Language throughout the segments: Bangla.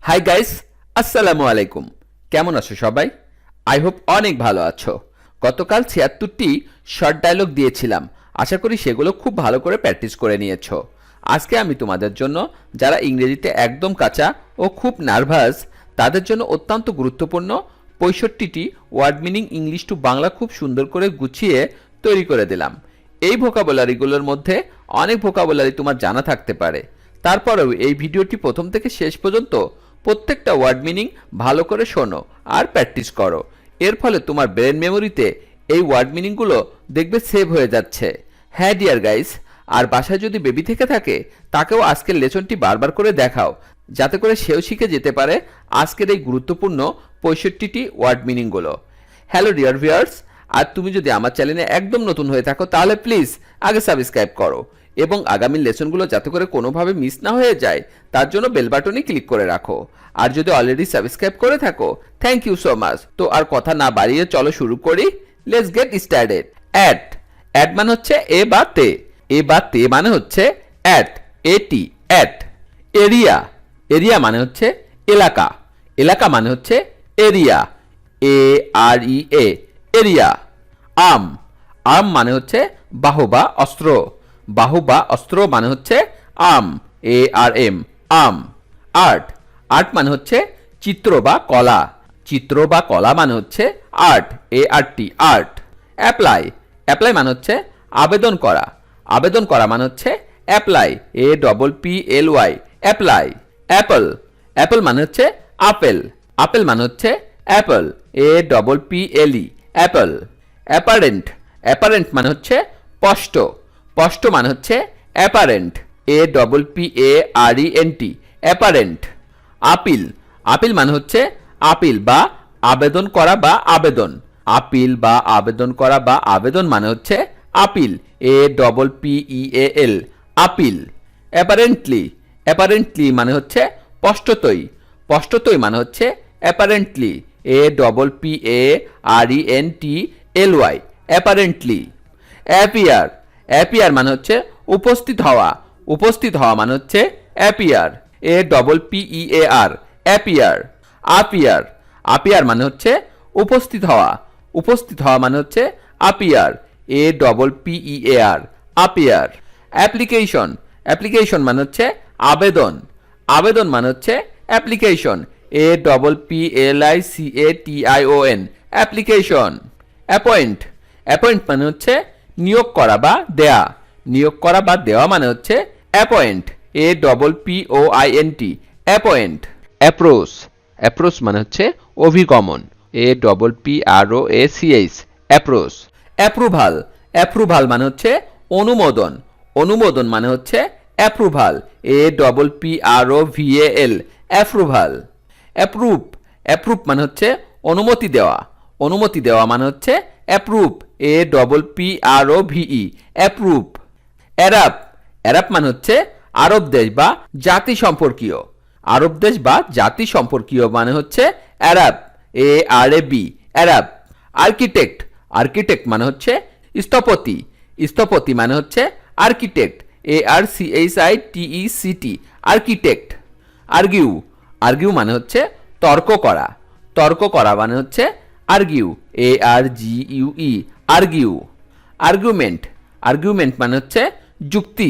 হাই গাইস, আসসালামু আলাইকুম। কেমন আছো সবাই? আই হোপ অনেক ভালো আছো। গতকাল ৭৬টি শর্ট ডায়লগ দিয়েছিলাম, আশা করি সেগুলো খুব ভালো করে প্র্যাকটিস করে নিয়েছো। আজকে আমি তোমাদের জন্য যারা ইংরেজিতে একদম কাঁচা ও খুব নার্ভাস তাদের জন্য অত্যন্ত গুরুত্বপূর্ণ ৬৫টি word meaning English to Bangla খুব সুন্দর করে গুছিয়ে তৈরি করে দিলাম। এই ভোকাবুলারিগুলোর মধ্যে অনেক ভোকাবুলারি তোমার জানা থাকতে পারে, তারপরেও এই ভিডিওটি প্রথম থেকে শেষ পর্যন্ত প্রত্যেকটা ওয়ার্ড মিনিং ভালো করে শোনো আর প্র্যাকটিস করো। এর ফলে তোমার ব্রেন মেমোরিতে এই ওয়ার্ড মিনিংগুলো দেখবে সেভ হয়ে যাচ্ছে। হ্যাঁ ডিয়ার গাইস, আর বাসায় যদি বেবি থেকে থাকে তাকেও আজকের লেসনটি বারবার করে দেখাও, যাতে করে সেও শিখে যেতে পারে আজকের এই গুরুত্বপূর্ণ ৬৫টি ওয়ার্ড মিনিংগুলো। হ্যালো ডিয়ার ভিউয়ার্স, আর তুমি যদি আমার চ্যানেলে একদম নতুন হয়ে থাকো তাহলে প্লিজ আগে সাবস্ক্রাইব করো এবং আগামী লেসনগুলো যাতে করে কোনোভাবে মিস না হয়ে যায় তার জন্য বেল বাটনে ক্লিক করে রাখো। আর যদি অলরেডি সাবস্ক্রাইব করে থাকো, থ্যাংক ইউ সো মাচ। তো আর কথা না বাড়িয়ে চলো শুরু করি। Let's get started. At, at মানে হচ্ছে এ বা তে, এ বা তে মানে হচ্ছে অ্যাট, এটি অ্যাট। এরিয়া, এরিয়া মানে হচ্ছে এলাকা, এলাকা মানে হচ্ছে এরিয়া, এ আর ই এ, এরিয়া। আর্ম, আর্ম মানে হচ্ছে বাহু বা অস্ত্র, বাহু বা অস্ত্র মানে হচ্ছে arm, A R M, arm. Art, art মানে হচ্ছে চিত্র বা কলা, চিত্র বা কলা মানে হচ্ছে art, A R T, art. Apply, apply মানে হচ্ছে আবেদন করা, আবেদন করা মানে হচ্ছে apply, A double P L Y, apply. Apple, apple মানে হচ্ছে আপেল, আপেল মানে হচ্ছে apple, A double P L E, apple. Apparent, apparent মানে হচ্ছে স্পষ্ট, স্পষ্ট মানে হচ্ছে apparent, A double P A R E N T, apparent. Appeal, appeal মানে হচ্ছে আপিল বা আবেদন করা বা আবেদন, আপিল বা আবেদন করা বা আবেদন মানে হচ্ছে appeal, A double P E A L, appeal. Apparently, apparently মানে হচ্ছে স্পষ্টতই, স্পষ্টতই মানে হচ্ছে apparently, A double P A R E N T L Y, apparently. Appear, appear মানে হচ্ছে উপস্থিত হওয়া, উপস্থিত হওয়া মানে হচ্ছে appear, A double P E A R, appear. Appear, appear মানে হচ্ছে উপস্থিত হওয়া, উপস্থিত হওয়া মানে হচ্ছে appear, A double P E A R, appear. Application, application মানে হচ্ছে আবেদন, আবেদন মানে হচ্ছে application, A double P L I C A T I O N, application. Appoint, appoint মানে হচ্ছে নিয়োগ করা বা দেয়া, নিয়োগ করা বা দেওয়া মানে হচ্ছে appoint, A double P O I N T, appoint. Approach, approach মানে হচ্ছে অভিগমন, A double P R O A C H, approach. Approval, approval মানে হচ্ছে অনুমোদন, অনুমোদন মানে হচ্ছে approval, A double P R O V A L, approval. Approve, approve মানে হচ্ছে অনুমতি দেওয়া, অনুমতি দেওয়া মানে হচ্ছে approve, A double P R O V E, approve. Arab, Arab মানে হচ্ছে আরব দেশ বা জাতি সম্পর্কীয়, আরব দেশ বা জাতি সম্পর্কীয় মানে হচ্ছে Arab, A R A B, Arab. Architect, architect মানে হচ্ছে স্থপতি, স্থপতি মানে হচ্ছে architect, A R C H I T E C T, architect. Argue, argue মানে হচ্ছে তর্ক করা, তর্ক করা মানে হচ্ছে argue, A R G U E, argue. Argument, argument মানে হচ্ছে যুক্তি,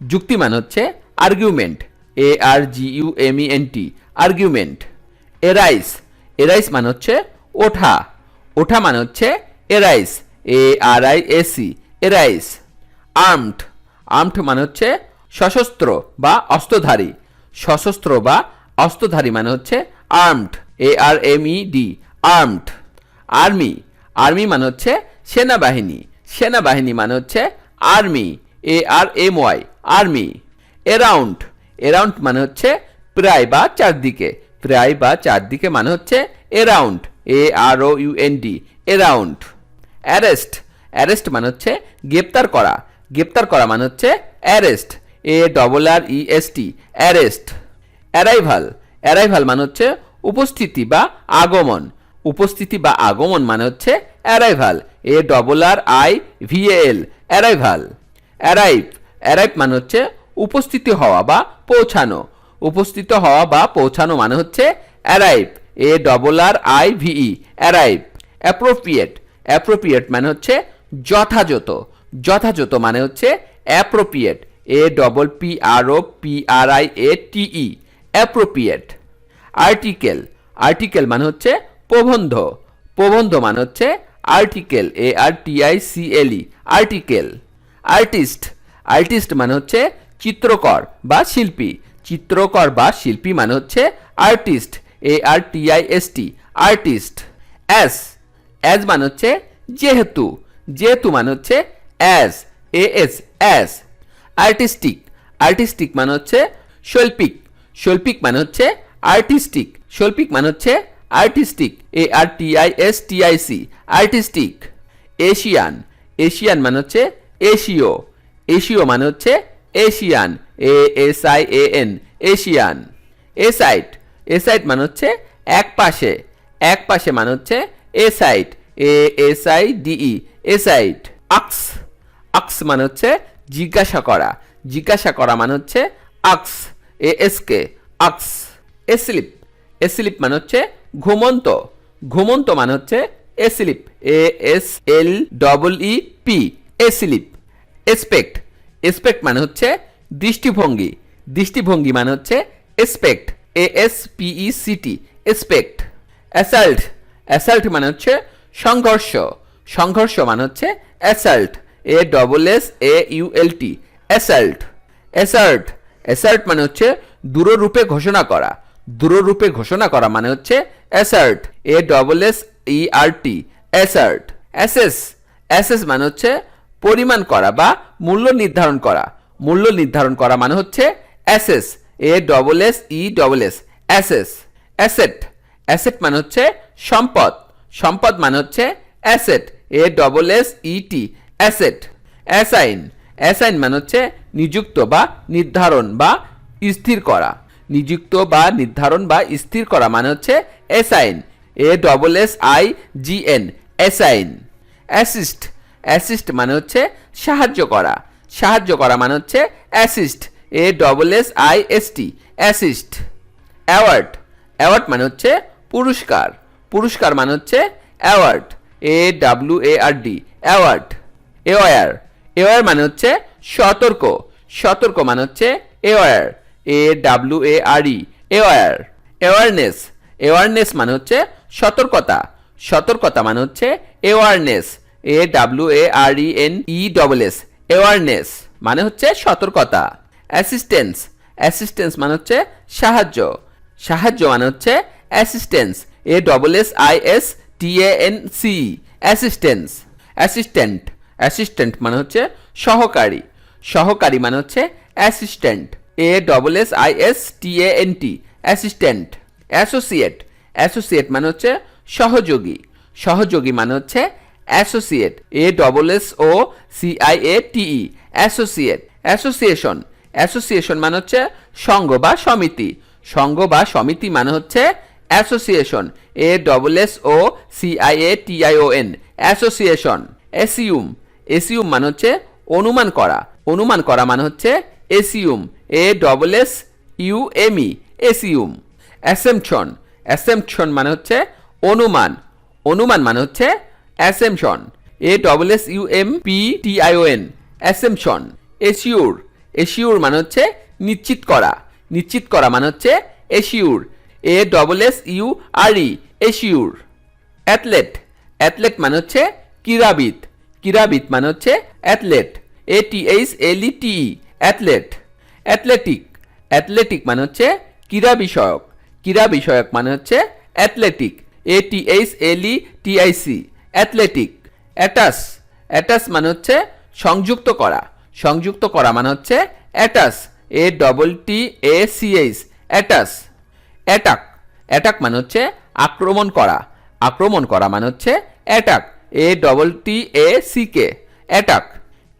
যুক্তি মানে হচ্ছে argument, A R G U M E N T, argument. Arise, arise মানে হচ্ছে ওঠা, ওঠা মানে হচ্ছে arise, A R I S C, arise. Armed, armed মানে হচ্ছে সশস্ত্র বা অস্ত্রধারী, সশস্ত্র বা অস্ত্রধারী মানে হচ্ছে armed, A R M E D, armed. Army, army মানে হচ্ছে সেনাবাহিনী, সেনাবাহিনী মানে হচ্ছে army, A R M Y, army. Around, around মানে হচ্ছে প্রায় বা চারদিকে, প্রায় বা চারদিকে মানে হচ্ছে around, A R O U N D, around. Arrest, arrest মানে হচ্ছে গ্রেপ্তার করা, গ্রেপ্তার করা মানে হচ্ছে arrest, A double R E S T, arrest. Arrival, arrival মানে হচ্ছে উপস্থিতি বা আগমন, উপস্থিতি বা আগমন মানে হচ্ছে arrival, A double R I V L, arrival. Arrive, arrive মানে হচ্ছে উপস্থিতি হওয়া বা পৌঁছানো, উপস্থিত হওয়া বা পৌঁছানো মানে হচ্ছে arrive, ARRIVE, arrive. Appropriate, appropriate মানে হচ্ছে যথাযথ, যথাযথ মানে হচ্ছে appropriate, APPROPRIATE, appropriate. Article, article মানে হচ্ছে প্রবন্ধ, প্রবন্ধ মানে হচ্ছে article, ARTICLE, article. Artist, artist মানে হচ্ছে চিত্রকর বা শিল্পী, চিত্রকর বা শিল্পী মানে হচ্ছে artist, ARTIST, artist. As, as মানে হচ্ছে যেহেতু, যেহেতু মানে হচ্ছে as, AS, as. Artistic, artistic মানে হচ্ছে শৈল্পিক, শৈল্পিক মানে হচ্ছে আর্টিস্টিক, শৈল্পিক মানে হচ্ছে artistic, ARTISTIC, artistic. Asian, Asian মানে হচ্ছে এশীয়, এশীয় মানে হচ্ছে এশিয়ান, ASIAN, এশিয়ান। এসাইট, এসাইট মানে হচ্ছে এক পাশে, এক পাশে মানে হচ্ছে এসাইট, ASIDE, এসাইট। আক্স, আক্স মানে হচ্ছে জিজ্ঞাসা করা, জিজ্ঞাসা করা মানে হচ্ছে আক্স, ASK, আক্স। এস্লিপ, এস্লিপ মানে হচ্ছে ঘুমন্ত, ঘুমন্ত মানে হচ্ছে asleep, ASLEEP, asleep. Aspect, aspect মানে হচ্ছে দৃষ্টিভঙ্গি, দৃষ্টিভঙ্গি মানে হচ্ছে aspect, ASPECT, aspect. Assault, assault মানে হচ্ছে সংঘর্ষ, সংঘর্ষ মানে হচ্ছে assault, ASSAULT, assault. Assert, assert মানে হচ্ছে দূররূপে ঘোষণা করা, দূররূপে ঘোষণা করা মানে হচ্ছে assert, ASSERT, assert. Assess, assess মানে হচ্ছে পরিমাণ করা বা মূল্য নির্ধারণ করা, মূল্য নির্ধারণ করা মানে হচ্ছে assess, ASSESS, assess. Asset, asset মানে হচ্ছে সম্পদ, সম্পদ মানে হচ্ছে asset, ASSET, asset. Assign, assign মানে হচ্ছে নিযুক্ত বা নির্ধারণ বা স্থির করা, নিযুক্ত বা নির্ধারণ বা স্থির করা মানে হচ্ছে assign, ASSIGN, assign. Assist, assist মানে হচ্ছে সাহায্য করা, সাহায্য করা মানে হচ্ছে assist, ASSIST, assist. Award, award মানে হচ্ছে পুরস্কার, পুরস্কার মানে হচ্ছে অ্যাওয়ার্ড, AWARD, অ্যাওয়ার্ড। এওয়ার, এওয়ার মানে হচ্ছে সতর্ক, সতর্ক মানে হচ্ছে এওয়ার, AWARE, এওয়ার। অ্যাওয়ারনেস, অ্যাওয়ারনেস মানে হচ্ছে সতর্কতা, সতর্কতা মানে হচ্ছে অ্যাওয়ারনেস, AWARENESS, অ্যাওয়ারনেস মানে হচ্ছে সতর্কতা। অ্যাসিস্ট্যান্স, অ্যাসিস্ট্যান্স মানে হচ্ছে সাহায্য, সাহায্য মানে হচ্ছে assistance, ASSISTANC, assistance. Assistant, assistant মানে হচ্ছে সহকারী, সহকারী মানে হচ্ছে assistant, ASSISTANT, assistant. Associate, associate মানে হচ্ছে সহযোগী, সহযোগী মানে হচ্ছে associate, ASSOCIATE, associate. Association, association মানে হচ্ছে সংঘ বা সমিতি, সংঘ বা সমিতি মানে হচ্ছে association, ASSOCIATION, association. Assume, assume মানে হচ্ছে অনুমান করা, অনুমান করা মানে হচ্ছে এসিউম, ASSUME, এসিউম। অ্যাসেম্পশন, অ্যাসেম্পশন মানে হচ্ছে অনুমান, অনুমান মানে হচ্ছে অ্যাসেম্পশন, ASSUMPTION, অ্যাসেম্পশন। এশিওর, এশিওর মানে হচ্ছে নিশ্চিত করা, নিশ্চিত করা মানে হচ্ছে assure, ASSURE, assure. Athlete, athlete মানে হচ্ছে ক্রীড়াবিদ, ক্রীড়াবিদ মানে হচ্ছে athlete, ATHLETE, athlete. Athletic, athletic মানে হচ্ছে ক্রীড়া বিষয়ক, ক্রীড়া বিষয়ক মানে হচ্ছে athletic, ATHLETIC, athletic. Attach, attach মানে হচ্ছে সংযুক্ত করা, সংযুক্ত করা মানে হচ্ছে attach, ATTACH, attach. Attack, attack মানে হচ্ছে আক্রমণ করা, আক্রমণ করা মানে হচ্ছে attack, ATTACK, attack.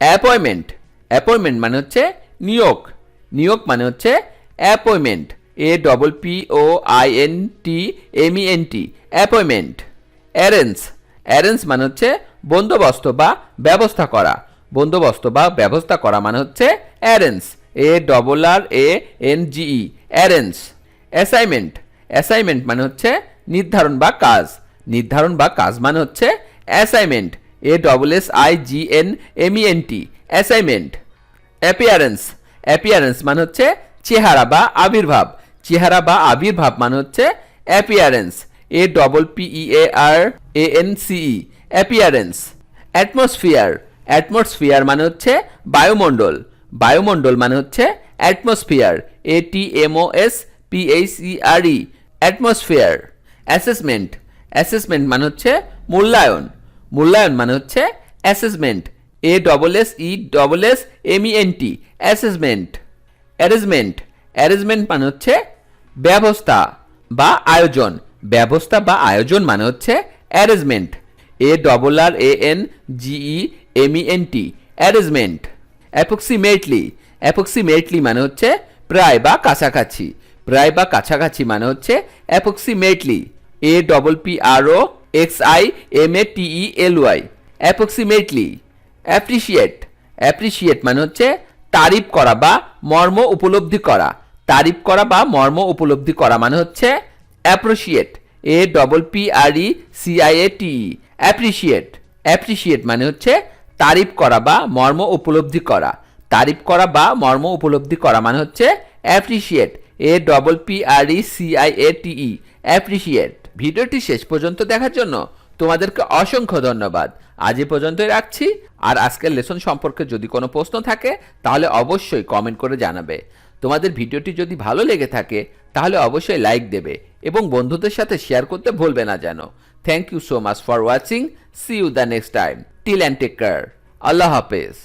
Appointment, appointment মানে হচ্ছে নিয়োগ, নিয়োগ মানে হচ্ছে appointment, APPOINTMENT, appointment. Arrange, arrange মানে হচ্ছে বন্দোবস্ত বা ব্যবস্থা করা, বন্দোবস্ত বা ব্যবস্থা করা মানে হচ্ছে arrange, ARRANGE arrange. Assignment, assignment মানে হচ্ছে নির্ধারণ বা কাজ, নির্ধারণ বা কাজ মানে হচ্ছে assignment. ASSIGNMENT assignment. Appearance, appearance মানে হচ্ছে চেহারা বা আবির্ভাব, চেহারা বা আবির্ভাব মানে হচ্ছে appearance. APPEARANCE appearance. Atmosphere, atmosphere মানে হচ্ছে বায়ুমণ্ডল, বায়ুমণ্ডল মানে হচ্ছে atmosphere. ATMOSPHERE atmosphere. Assessment, assessment মানে হচ্ছে মূল্যায়ন, মূল্যায়ন মানে হচ্ছে assessment. ASSESSMENT assessment. Arrangement, arrangement মানে হচ্ছে ব্যবস্থা বা আয়োজন, ব্যবস্থা বা আয়োজন মানে হচ্ছে arrangement. ARRANGEMENT arrangement. Approximately, approximately মানে হচ্ছে প্রায় বা কাছাকাছি, প্রায় বা কাছাকাছি মানে হচ্ছে approximately. APPROXIMATELY approximately. Appreciate, appreciate মানে হচ্ছে তারিফ করা বা মর্ম উপলব্ধি করা, তারিফ করা বা মর্ম উপলব্ধি করা মানে হচ্ছে অ্যাপ্রিসিয়েট। APPRECIATE appreciate. অ্যাপ্রিসিয়েট মানে হচ্ছে তারিফ করা বা মর্ম উপলব্ধি করা, তারিফ করা বা মর্ম উপলব্ধি করা মানে হচ্ছে অ্যাপ্রিসিয়েট। APPRECIATE appreciate. ভিডিওটি শেষ পর্যন্ত দেখার জন্য তোমাদেরকে অসংখ্য ধন্যবাদ। আজ এ পর্যন্তই রাখছি। আর আজকের লেসন সম্পর্কে যদি কোনো প্রশ্ন থাকে তাহলে অবশ্যই কমেন্ট করে জানাবে। তোমাদের ভিডিওটি যদি ভালো লেগে থাকে তাহলে অবশ্যই লাইক দেবে এবং বন্ধুদের সাথে শেয়ার করতে ভুলবে না যেন। Thank you so much for watching. See you the next time. Till and take care. আল্লাহ হাফেজ।